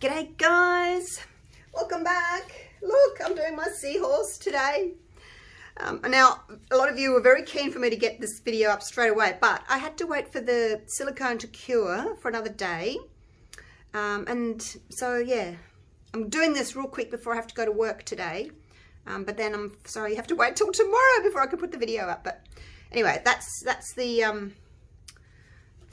G'day guys, welcome back. Look, I'm doing my Seahorse today. Now, a lot of you were very keen for me to get this video up straight away, but I had to wait for the silicone to cure for another day. And so, yeah, I'm doing this real quick before I have to go to work today. But then I'm sorry, you have to wait till tomorrow before I can put the video up. But anyway, that's the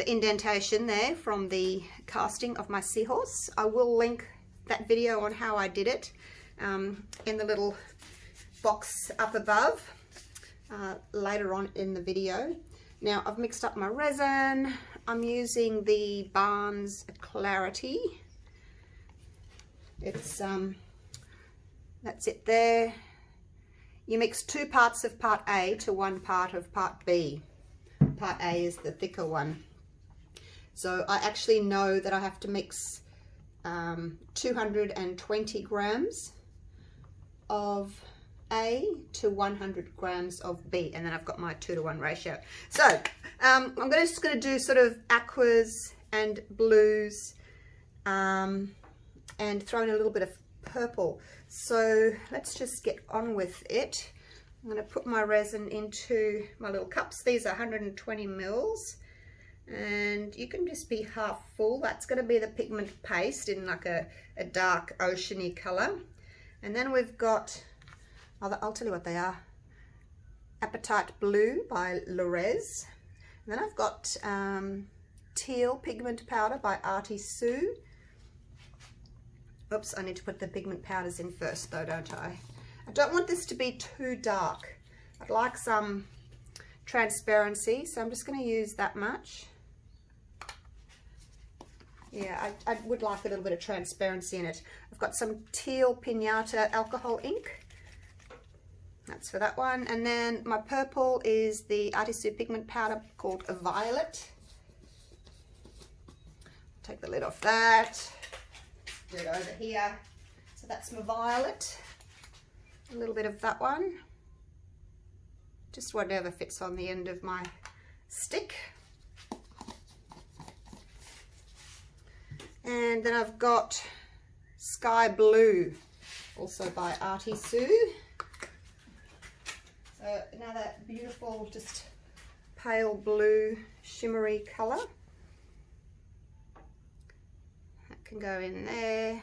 indentation there from the casting of my Seahorse. I will link that video on how I did it in the little box up above later on in the video. Now I've mixed up my resin. I'm using the Barnes Clariti. It's that's it there. You mix 2 parts of part A to 1 part of part B. Part A is the thicker one. So I actually know that I have to mix 220 grams of A to 100 grams of B, and then I've got my 2:1 ratio. So I'm just going to do sort of aquas and blues and throw in a little bit of purple. So let's just get on with it. I'm going to put my resin into my little cups. These are 120 mils. And you can just be half full. That's going to be the pigment paste in like a dark oceany color. And then we've got, I'll tell you what they are. Appetite Blue by Resin. And then I've got Teal pigment powder by Artisue. Oops, I need to put the pigment powders in first though, don't I? I don't want this to be too dark. I'd like some transparency, so I'm just going to use that much. Yeah, I would like a little bit of transparency in it. I've got some Teal Pinata alcohol ink. That's for that one. And then my purple is the Artisue pigment powder called Violet. Take the lid off that. Do it over here. So that's my Violet. A little bit of that one. Just whatever fits on the end of my stick. And then I've got Sky Blue, also by Artisue. So another beautiful, just pale blue, shimmery colour. That can go in there.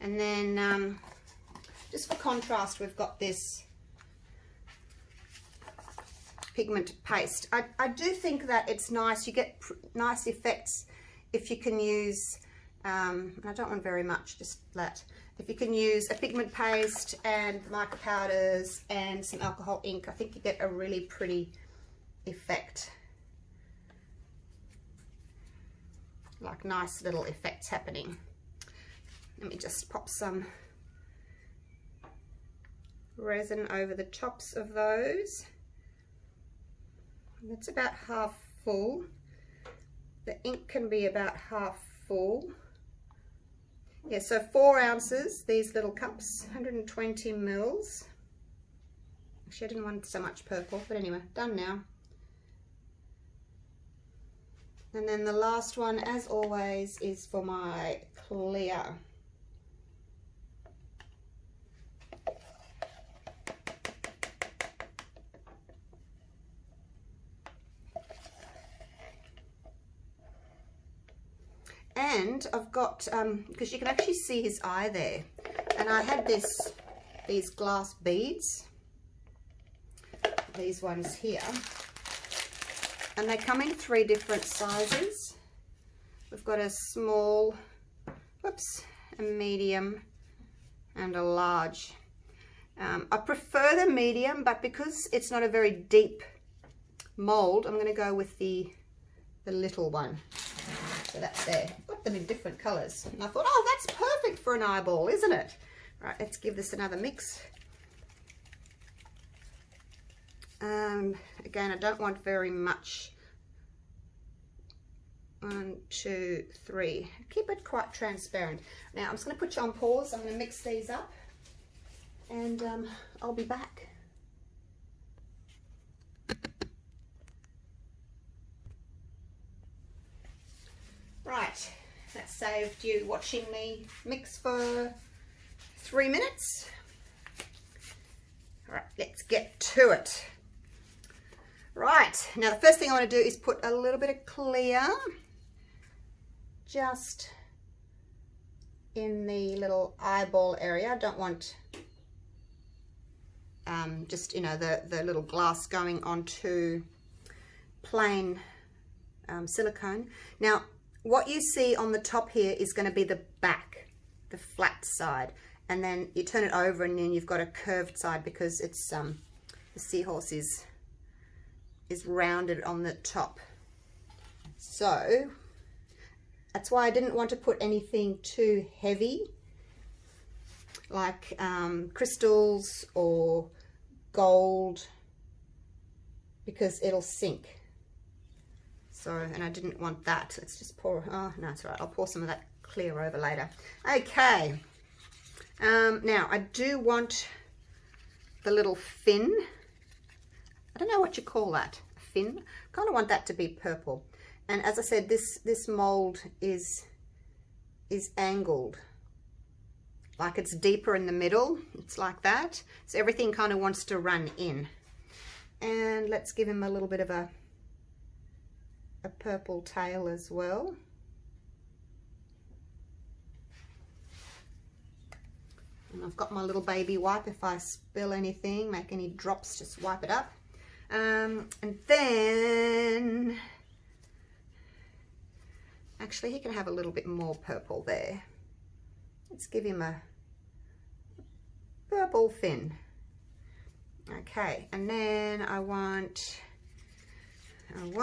And then, just for contrast, we've got this pigment paste. I do think that it's nice. You get nice effects if you can use, I don't want very much, just that. If you can use a pigment paste and mica powders and some alcohol ink, I think you get a really pretty effect. Like nice little effects happening. Let me just pop some resin over the tops of those. That's about half full. The ink can be about half full. Yeah, so 4 ounces, these little cups, 120 mils. Actually, I didn't want so much purple, but anyway, done now. And then the last one, as always, is for my clear. And I've got, because you can actually see his eye there, and I had these glass beads, these ones here, and they come in 3 different sizes. We've got a small, whoops, a medium, and a large. I prefer the medium, but because it's not a very deep mold, I'm going to go with the little one. So that's there. I've got them in different colours. And I thought, oh, that's perfect for an eyeball, isn't it? Right, let's give this another mix. Again, I don't want very much. 1, 2, 3. Keep it quite transparent. Now, I'm just going to put you on pause. I'm going to mix these up. And I'll be back. Right, that's that saved you watching me mix for 3 minutes. All right, let's get to it. Right, now the first thing I want to do is put a little bit of clear just in the little eyeball area. I don't want just, you know, the little glass going onto plain silicone. Now, what you see on the top here is going to be the back, the flat side, and then you turn it over and then you've got a curved side because it's the Seahorse is rounded on the top. So that's why I didn't want to put anything too heavy, like crystals or gold, because it'll sink. So, and I didn't want that. Let's just pour, oh no, it's all right. I'll pour some of that clear over later. Okay. Now I do want the little fin. I don't know what you call that, a fin. I kind of want that to be purple. And as I said, this mold is angled. Like it's deeper in the middle. It's like that. So everything kind of wants to run in. And let's give him a little bit of a purple tail as well. And I've got my little baby wipe. If I spill anything, make any drops, just wipe it up. And then actually he can have a little bit more purple there. Let's give him a purple fin. Okay, and then I want an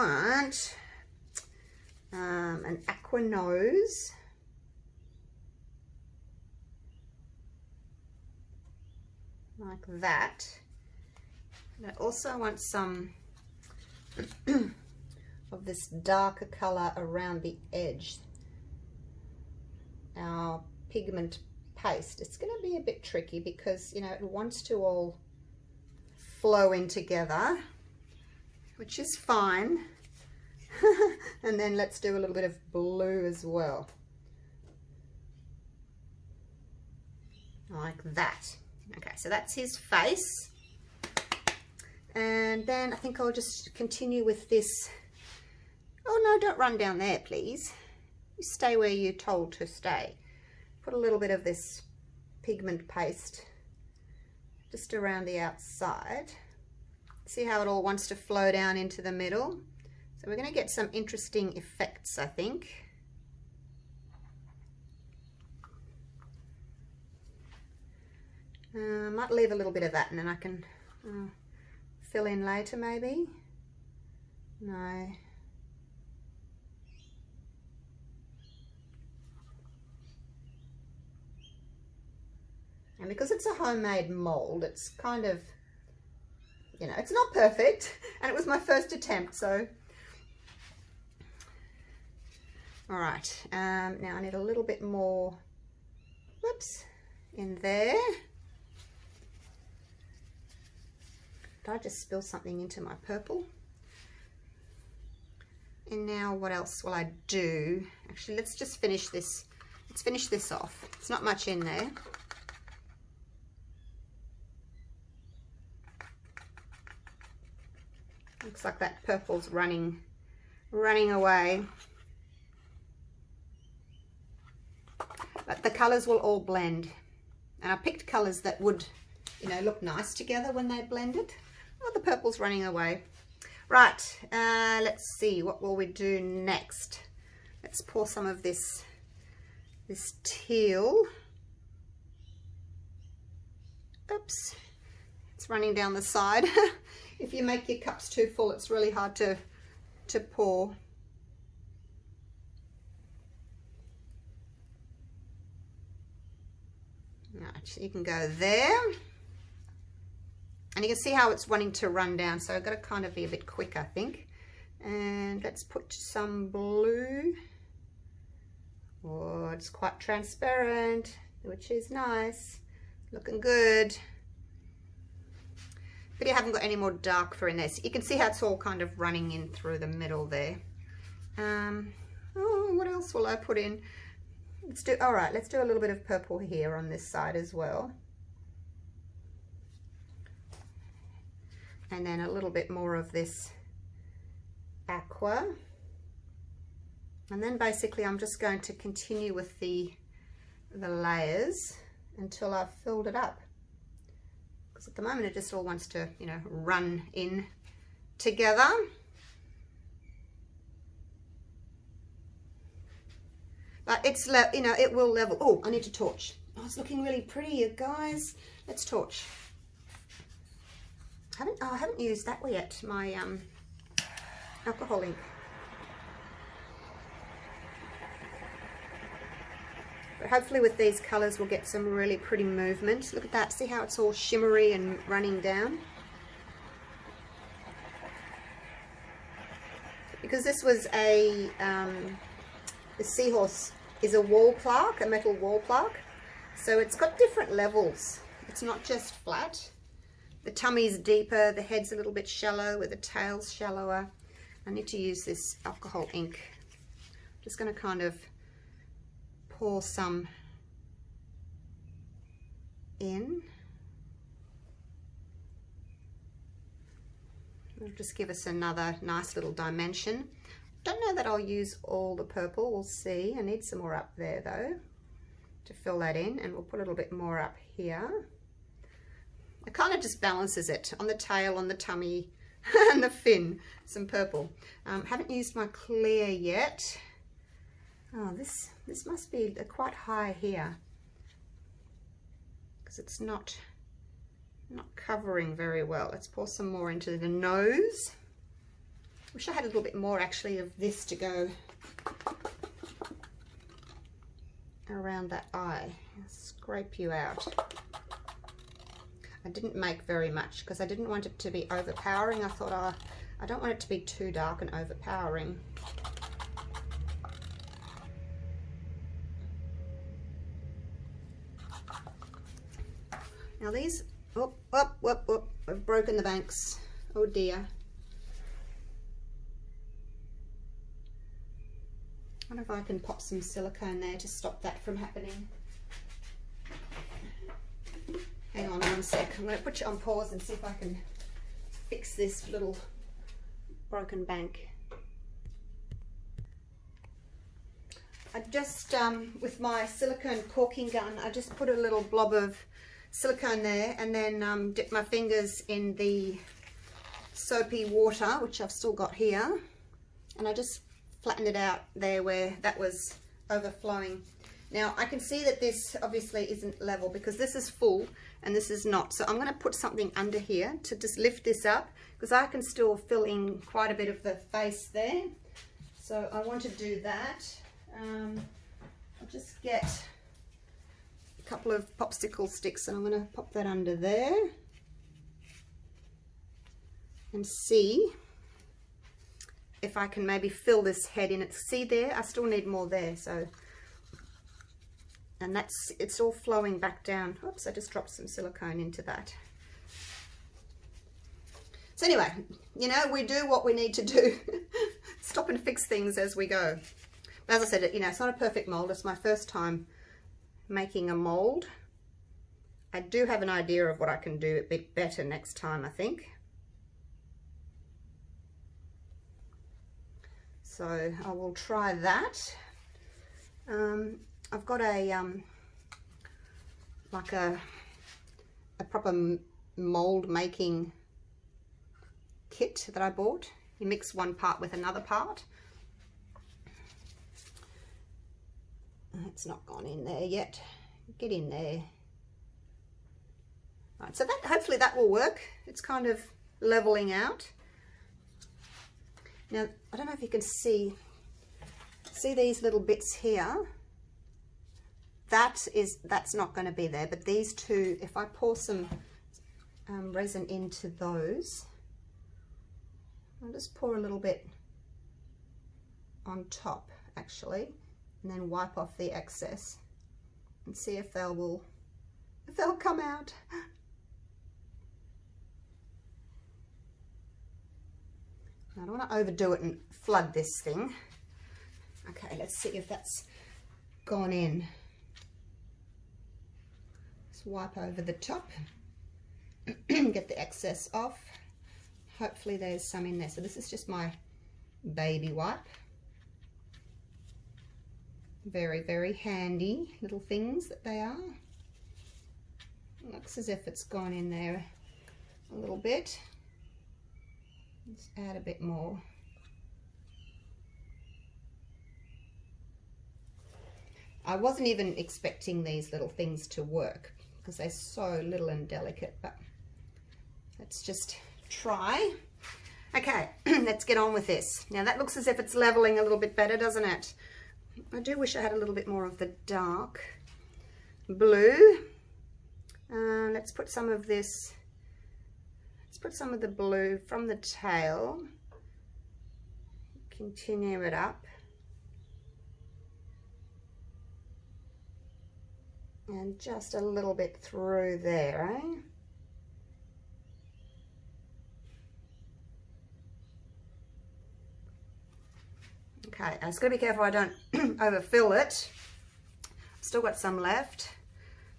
aqua nose. Like that. And I also want some of this darker color around the edge. Our pigment paste. It's going to be a bit tricky because, you know, it wants to all flow in together, which is fine. And then let's do a little bit of blue as well. Like that. Okay, so that's his face. And then I think I'll just continue with this. Oh no, don't run down there, please. You stay where you're told to stay. Put a little bit of this pigment paste just around the outside. See how it all wants to flow down into the middle? So we're going to get some interesting effects, I think. I might leave a little bit of that and then I can fill in later maybe. No. And because it's a homemade mold, it's kind of, you know, it's not perfect, and it was my first attempt, so. All right, now I need a little bit more, whoops, in there. Did I just spill something into my purple? And now what else will I do? Actually, let's just finish this. Let's finish this off. It's not much in there. Looks like that purple's running away. But the colours will all blend. And I picked colours that would, you know, look nice together when they blended. Oh, the purple's running away. Right, let's see, what will we do next? Let's pour some of this teal. Oops, it's running down the side. If you make your cups too full, it's really hard to pour. Right, so you can go there. And you can see how it's wanting to run down, so I've got to kind of be a bit quick, I think. And let's put some blue. Oh, it's quite transparent, which is nice. Looking good. But you haven't got any more dark for in there. So you can see how it's all kind of running in through the middle there. Oh, what else will I put in? let's do, all right, let's do a little bit of purple here on this side as well. And then a little bit more of this aqua. And then basically I'm just going to continue with the layers until I've filled it up. Because at the moment it just all wants to, you know, run in together. But it's, you know, it will level. Oh, I need to torch. Oh, it's looking really pretty, you guys. Let's torch. I haven't used that yet, my alcohol ink. But hopefully with these colours we'll get some really pretty movement. Look at that, see how it's all shimmery and running down? Because this was the Seahorse is a wall plaque, a metal wall plaque. So it's got different levels. It's not just flat. The tummy's deeper, the head's a little bit shallow, where the tail's shallower. I need to use this alcohol ink. I'm just going to kind of pour some in. It'll just give us another nice little dimension. Don't know that I'll use all the purple, we'll see. I need some more up there though to fill that in, and we'll put a little bit more up here. It kind of just balances it on the tail, on the tummy, and the fin, some purple. Haven't used my clear yet. Oh, this must be quite high here because it's not covering very well. Let's pour some more into the nose. Wish I had a little bit more actually of this to go around that eye. I'll scrape you out. I didn't make very much because I didn't want it to be overpowering. I thought, I don't want it to be too dark and overpowering. Now these, I've broken the banks. Oh dear. I wonder if I can pop some silicone there to stop that from happening. Hang on 1 sec. I'm going to put you on pause and see if I can fix this little broken bank. I just, with my silicone caulking gun, I just put a little blob of silicone there and then dip my fingers in the soapy water, which I've still got here, and I just flattened it out there where that was overflowing. Now I can see that this obviously isn't level because this is full and this is not, so I'm going to put something under here to just lift this up because I can still fill in quite a bit of the face there. So I want to do that. I'll just get a couple of popsicle sticks and I'm going to pop that under there and see if I can maybe fill this head in it. See there, I still need more there, so, and it's all flowing back down. Oops, I just dropped some silicone into that. So anyway, you know, we do what we need to do. Stop and fix things as we go. As I said, you know, it's not a perfect mold. It's my first time making a mold. I do have an idea of what I can do a bit better next time, I think. So I will try that. I've got a like a proper mold making kit that I bought. You mix one part with another part. It's not gone in there yet. Get in there. Right, so that hopefully that will work. It's kind of leveling out. Now, I don't know if you can see these little bits here. That's not going to be there, but these two, if I pour some resin into those, I'll just pour a little bit on top actually, and then wipe off the excess and see if they'll come out. I don't want to overdo it and flood this thing. Okay, let's see if that's gone in. Just wipe over the top, get the excess off. Hopefully there's some in there. So this is just my baby wipe. Very, very handy little things that they are. Looks as if it's gone in there a little bit. Let's add a bit more. I wasn't even expecting these little things to work because they're so little and delicate, but let's just try. Okay, let's get on with this. Now that looks as if it's leveling a little bit better, doesn't it? I do wish I had a little bit more of the dark blue. Let's put some of this, let's put some of the blue from the tail, continue it up, and just a little bit through there, eh? Okay, I just gotta be careful I don't overfill it. Still got some left.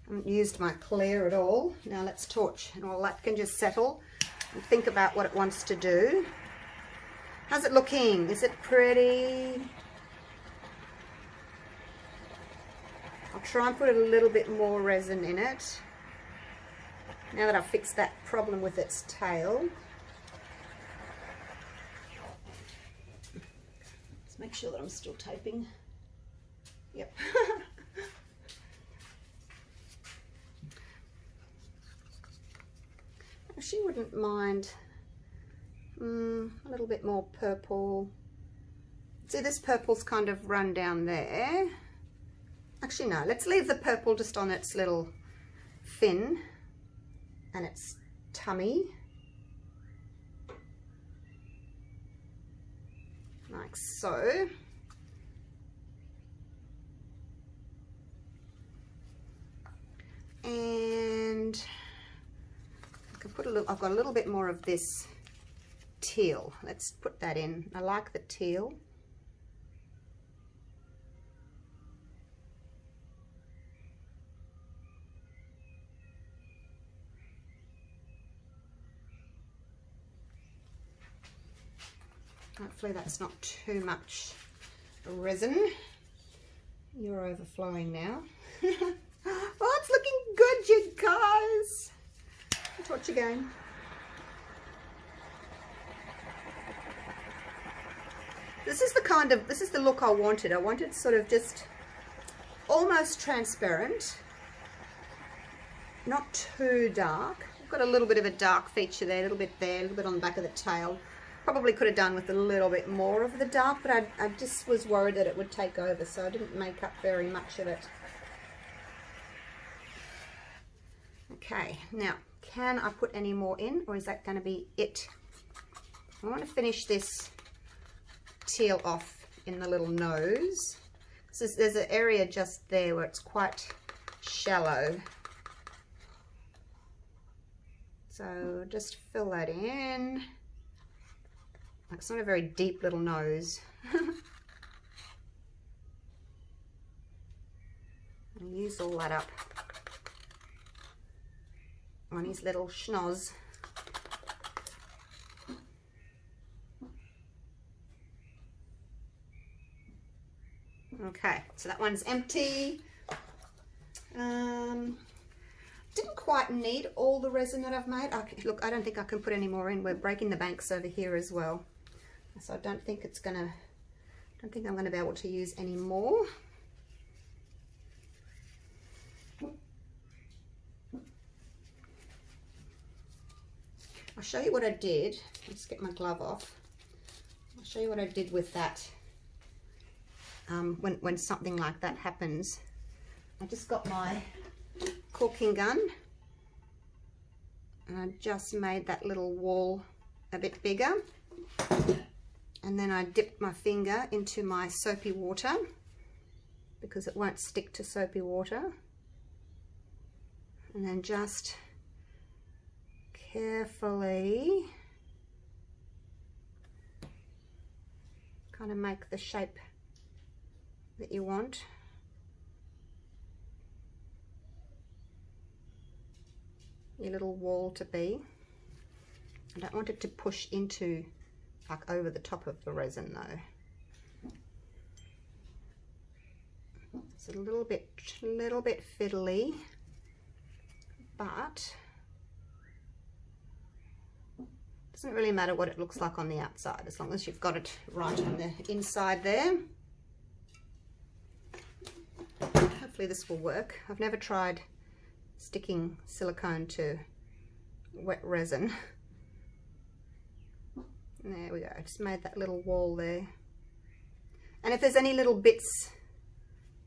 I haven't used my clear at all. Now let's torch and all that can just settle and think about what it wants to do. How's it looking? Is it pretty? I'll try and put a little bit more resin in it now that I've fixed that problem with its tail. Let's make sure that I'm still taping. Yep. She wouldn't mind a little bit more purple. See, this purple's kind of run down there. Actually, no, let's leave the purple just on its little fin and its tummy. Like so. And I can put a little, I've got a little bit more of this teal. Let's put that in. I like the teal. Hopefully that's not too much resin. You're overflowing now. Oh, it's looking good, you guys. Torch again. This is the look I wanted. I wanted sort of just almost transparent, not too dark. I've got a little bit of a dark feature there, a little bit there, a little bit on the back of the tail. Probably could have done with a little bit more of the dark, but I just was worried that it would take over, so I didn't make up very much of it. Okay, now, can I put any more in, or is that going to be it? I want to finish this teal off in the little nose. So there's an area just there where it's quite shallow. So just fill that in. It's not a very deep little nose. And use all that up on his little schnoz. Okay, so that one's empty. Didn't quite need all the resin that I've made. Okay, look, I don't think I can put any more in. We're breaking the banks over here as well. So I don't think I'm gonna be able to use any more. I'll show you what I did. Let's get my glove off. I'll show you what I did with that. When something like that happens, I just got my caulking gun and I just made that little wall a bit bigger, and then I dipped my finger into my soapy water because it won't stick to soapy water, and then just carefully kind of make the shape that you want. your little wall to be. I don't want it to push into, like, over the top of the resin though. It's a little bit fiddly, but it doesn't really matter what it looks like on the outside as long as you've got it right on the inside there. Hopefully this will work. I've never tried sticking silicone to wet resin. There we go. I just made that little wall there. And if there's any little bits,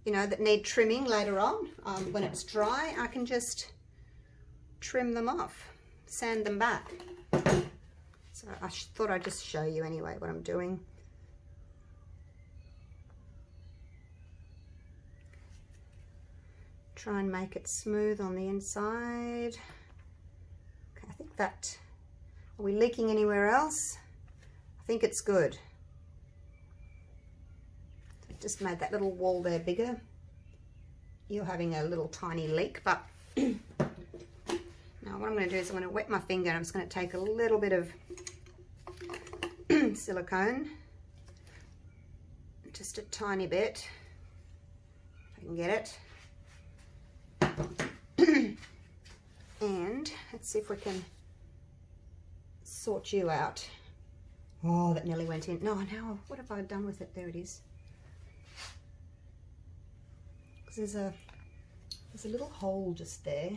you know, that need trimming later on, when it's dry, I can just trim them off, sand them back. So I thought I'd just show you anyway what I'm doing. Try and make it smooth on the inside. Okay, I think that, are we leaking anywhere else? I think it's good. I just made that little wall there bigger. You're having a little tiny leak, but now what I'm going to do is I'm going to wet my finger and I'm just going to take a little bit of silicone, just a tiny bit, if I can get it. And let's see if we can sort you out. Oh, that nearly went in. No, now what have I done with it? There it is. Because there's a little hole just there.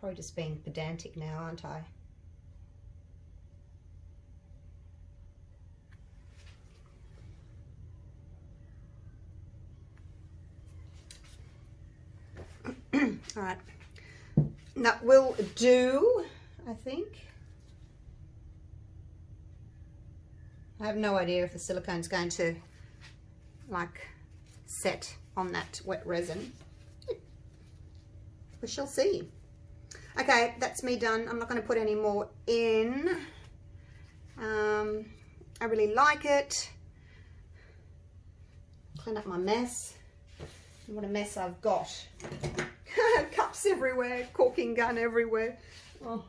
Probably just being pedantic now, aren't I? All right, that will do, I think. I have no idea if the silicone's going to, like, set on that wet resin. We shall see. Okay, that's me done. I'm not going to put any more in. I really like it. Clean up my mess. What a mess I've got. Cups everywhere, corking gun everywhere. Oh,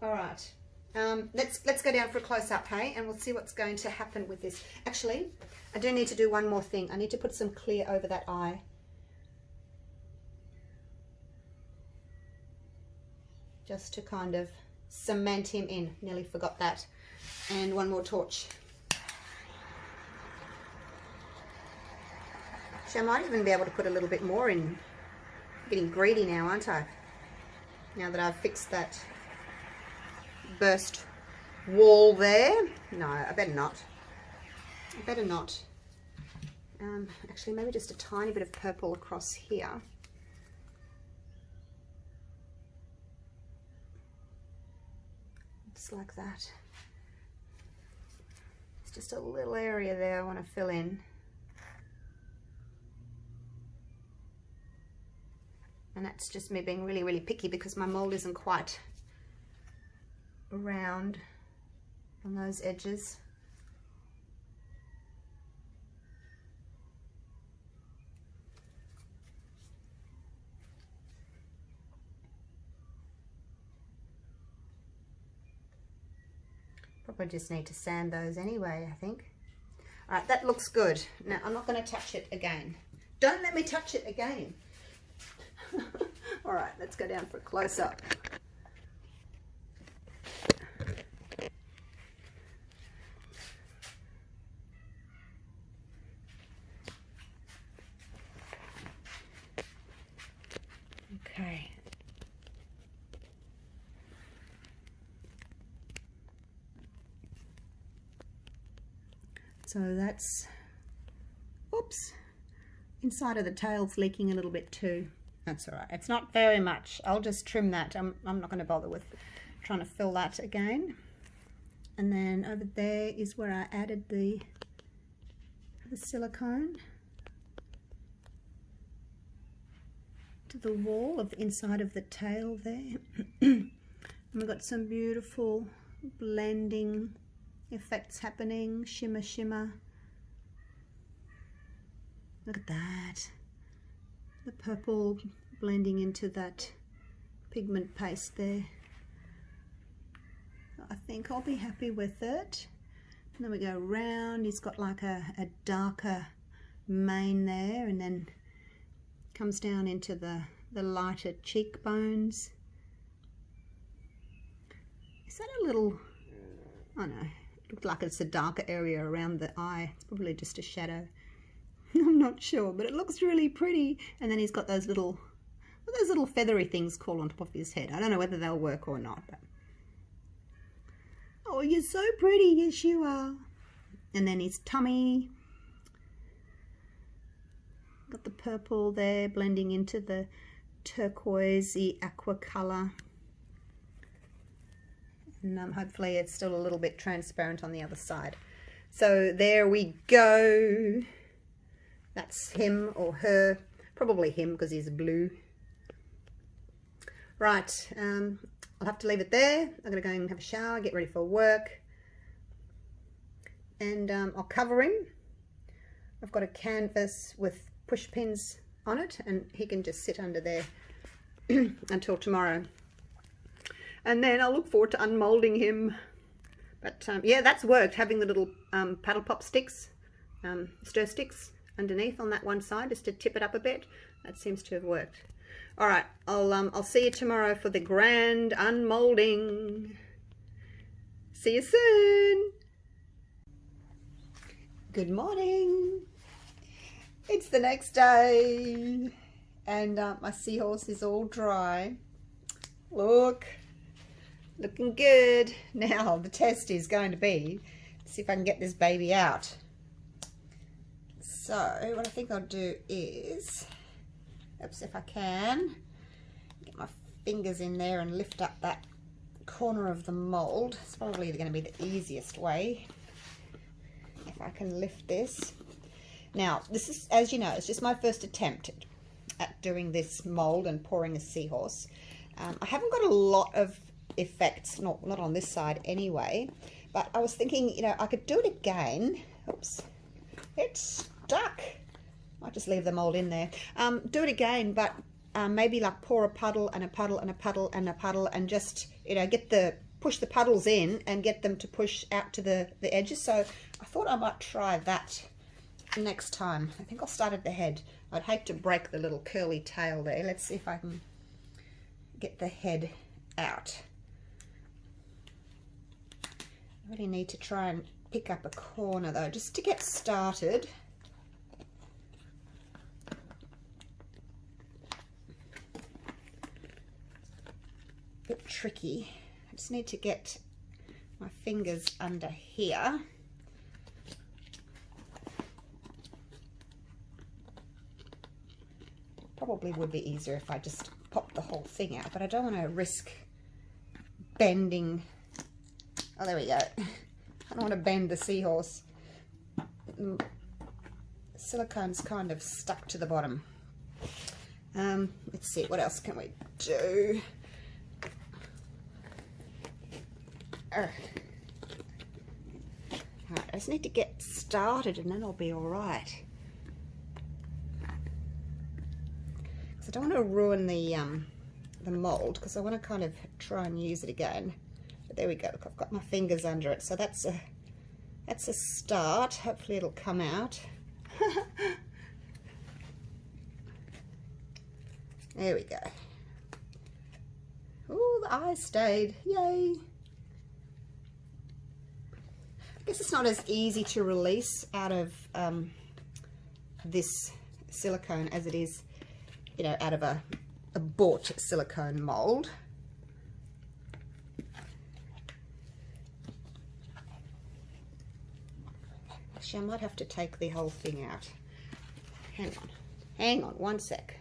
all right. Let's go down for a close-up, hey, and we'll see what's going to happen with this. Actually, I do need to do one more thing. I need to put some clear over that eye. Just to kind of cement him in. Nearly forgot that. And one more torch. So I might even be able to put a little bit more in. I'm getting greedy now, aren't I? Now that I've fixed that burst wall there. No, I better not. I better not. Actually, maybe just a tiny bit of purple across here. Just like that. It's just a little area there I want to fill in. And that's just me being really, really picky because my mold isn't quite round on those edges. Probably just need to sand those anyway, I think. All right, that looks good. Now, I'm not going to touch it again. Don't let me touch it again. All right, let's go down for a close-up. Okay. So that's, oops, inside of the tail's leaking a little bit too. That's all right. It's not very much. I'll just trim that. I'm not going to bother with trying to fill that again. And then over there is where I added the silicone to the wall of the inside of the tail there. And we've got some beautiful blending effects happening. Shimmer, shimmer. Look at that. the purple blending into that pigment paste there. I think I'll be happy with it. And then we go round. He's got like a darker mane there, and then comes down into the lighter cheekbones. Is that a little, I don't know, it looks like it's a darker area around the eye. It's probably just a shadow. I'm not sure, but it looks really pretty. And then he's got those little, what are those little feathery things called on top of his head? I don't know whether they'll work or not. But oh, you're so pretty. Yes, you are. And then his tummy. Got the purple there blending into the turquoisey aqua colour. And hopefully it's still a little bit transparent on the other side. So there we go. That's him or her. Probably him because he's blue. Right, I'll have to leave it there. I'm going to go and have a shower, get ready for work. And I'll cover him. I've got a canvas with push pins on it, and he can just sit under there until tomorrow. And then I'll look forward to unmolding him. But yeah, that's worked, having the little paddle pop sticks, stir sticks underneath on that one side just to tip it up a bit. That seems to have worked. All right, I'll see you tomorrow for the grand unmolding. See you soon. Good morning. It's the next day, and my seahorse is all dry. Look, looking good. Now the test is going to be to see if I can get this baby out. So what I think I'll do is, oops, if I can get my fingers in there and lift up that corner of the mold. It's probably going to be the easiest way if I can lift this. Now this is, as you know, it's just my first attempt at doing this mold and pouring a seahorse. I haven't got a lot of effects, not on this side anyway, but I was thinking, you know, I could do it again. Oops, it's stuck. Might just leave the mold in there. Do it again, but maybe like pour a puddle and a puddle and a puddle and a puddle, and just, you know, push the puddles in and get them to push out to the edges. So I thought I might try that next time. I think I'll start at the head. I'd hate to break the little curly tail there. Let's see if I can get the head out. I really need to try and pick up a corner though, just to get started. A bit tricky. I just need to get my fingers under here. Probably would be easier if I just pop the whole thing out, but I don't want to risk bending. Oh, there we go. I don't want to bend the seahorse. The silicone's kind of stuck to the bottom. Let's see, what else can we do? Right, I just need to get started and then I'll be all right. I don't want to ruin the mold, because I want to kind of try and use it again. But there we go. Look, I've got my fingers under it, so that's a start. Hopefully it'll come out. There we go. Oh, the eye stayed. Yay! I guess it's not as easy to release out of this silicone as it is, you know, out of a bought silicone mold. Actually, I might have to take the whole thing out. Hang on one sec.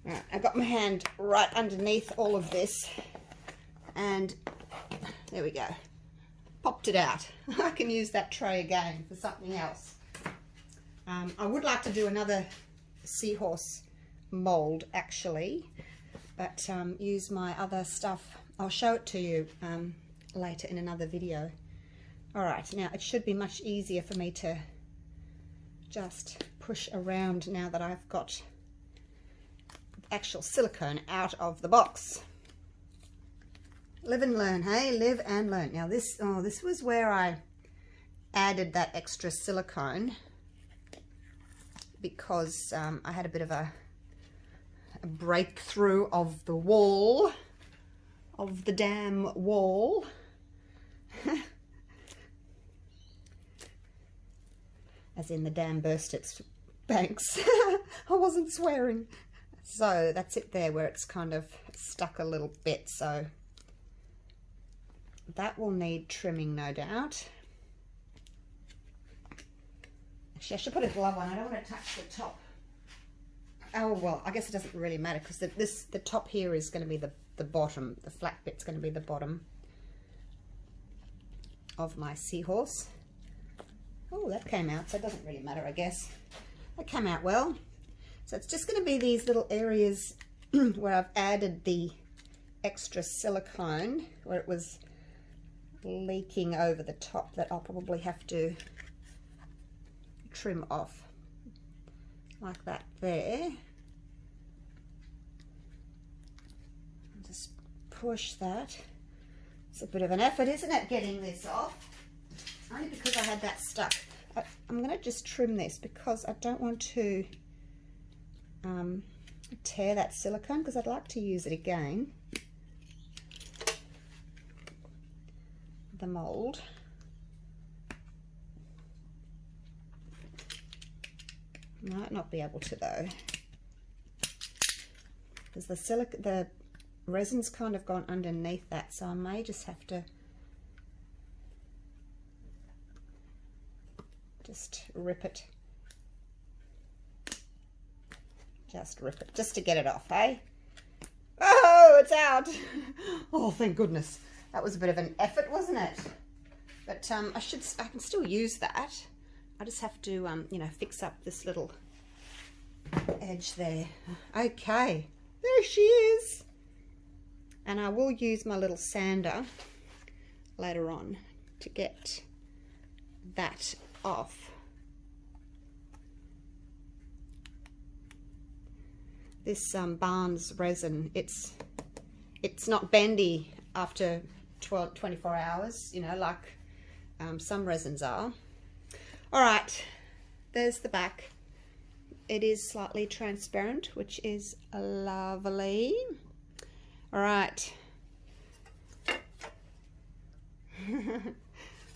Right, I've got my hand right underneath all of this, and there we go. Popped it out. I can use that tray again for something else. I would like to do another seahorse mold actually, but use my other stuff. I'll show it to you later in another video. Alright, now it should be much easier for me to just push around now that I've got actual silicone out of the box. Live and learn, hey, live and learn. Now this, oh, this was where I added that extra silicone because I had a bit of a breakthrough of the wall, of the damn wall. As in the dam burst its banks. I wasn't swearing. So that's it there where it's kind of stuck a little bit. So that will need trimming, no doubt. Actually, I should put a glove on. I don't want to touch the top. Oh, well, I guess it doesn't really matter because the top here is going to be the bottom. The flat bit's going to be the bottom of my Seahorse. Oh, that came out, so it doesn't really matter, I guess. That came out well. So it's just going to be these little areas where I've added the extra silicone, where it was leaking over the top, that I'll probably have to trim off. Like that there. Just push that. It's a bit of an effort, isn't it, getting this off? Only because I had that stuck. I'm going to just trim this because I don't want to tear that silicone because I'd like to use it again. The mold. Might not be able to though, because the resin's kind of gone underneath that, so I may just have to just rip it. Just rip it, just to get it off, eh? Oh, it's out! Oh, thank goodness. That was a bit of an effort, wasn't it? But I can still use that. I just have to, you know, fix up this little edge there. Okay, there she is. And I will use my little sander later on to get that off. This Barnes resin, it's not bendy after 24 hours, you know, like some resins are. All right, there's the back. It is slightly transparent, which is lovely. All right.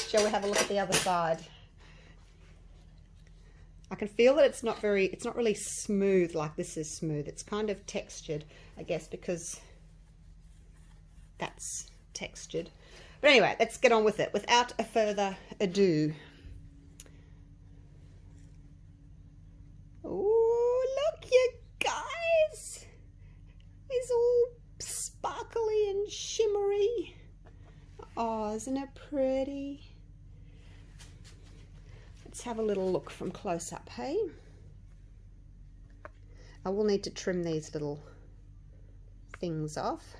Shall we have a look at the other side? I can feel that it's not really smooth like this is smooth. It's kind of textured, I guess, because that's textured. But anyway, let's get on with it without a further ado. Oh, look, you guys. It's all sparkly and shimmery. Oh, isn't it pretty? Let's have a little look from close up, hey? I will need to trim these little things off.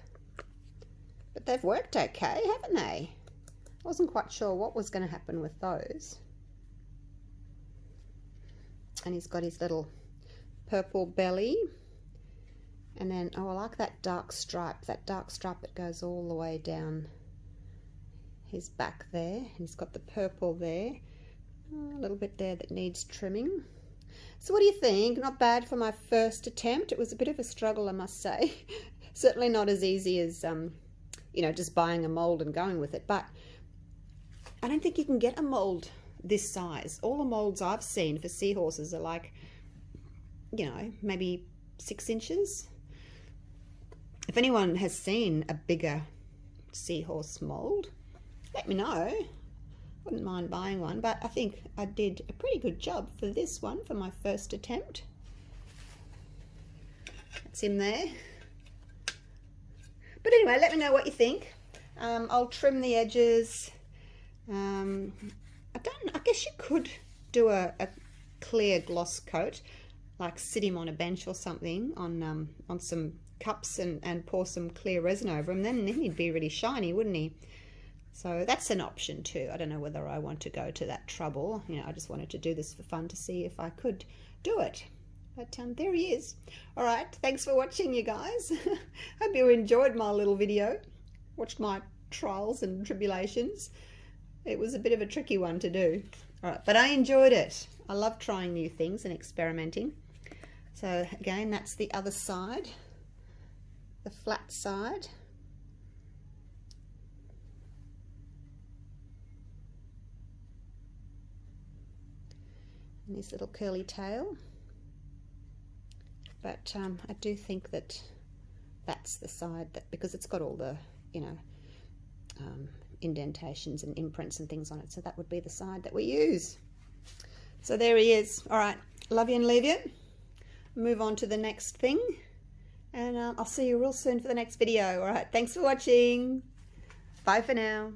But they've worked okay, haven't they? I wasn't quite sure what was going to happen with those. And he's got his little purple belly. And then, oh, I like that dark stripe that goes all the way down his back there. And he's got the purple there. A little bit there that needs trimming. So what do you think? Not bad for my first attempt. It was a bit of a struggle, I must say. Certainly not as easy as, you know, just buying a mold and going with it. But I don't think you can get a mold this size. All the molds I've seen for seahorses are like, you know, maybe 6 inches. If anyone has seen a bigger seahorse mold, let me know. Wouldn't mind buying one, but I think I did a pretty good job for this one, for my first attempt. That's him there. But anyway, let me know what you think. I'll trim the edges. I guess you could do a clear gloss coat, like sit him on a bench or something on some cups and pour some clear resin over him. Then he'd be really shiny, wouldn't he? So that's an option too. I don't know whether I want to go to that trouble. You know, I just wanted to do this for fun to see if I could do it. But there he is. All right, thanks for watching, you guys. Hope you enjoyed my little video. Watched my trials and tribulations. It was a bit of a tricky one to do. All right, but I enjoyed it. I love trying new things and experimenting. So again, that's the other side, the flat side. And this little curly tail. But I do think that that's the side that, because it's got all the, you know, indentations and imprints and things on it, so that would be the side that we use. So there he is. All right, love you and leave you. Move on to the next thing, and I'll see you real soon for the next video. All right, thanks for watching. Bye for now.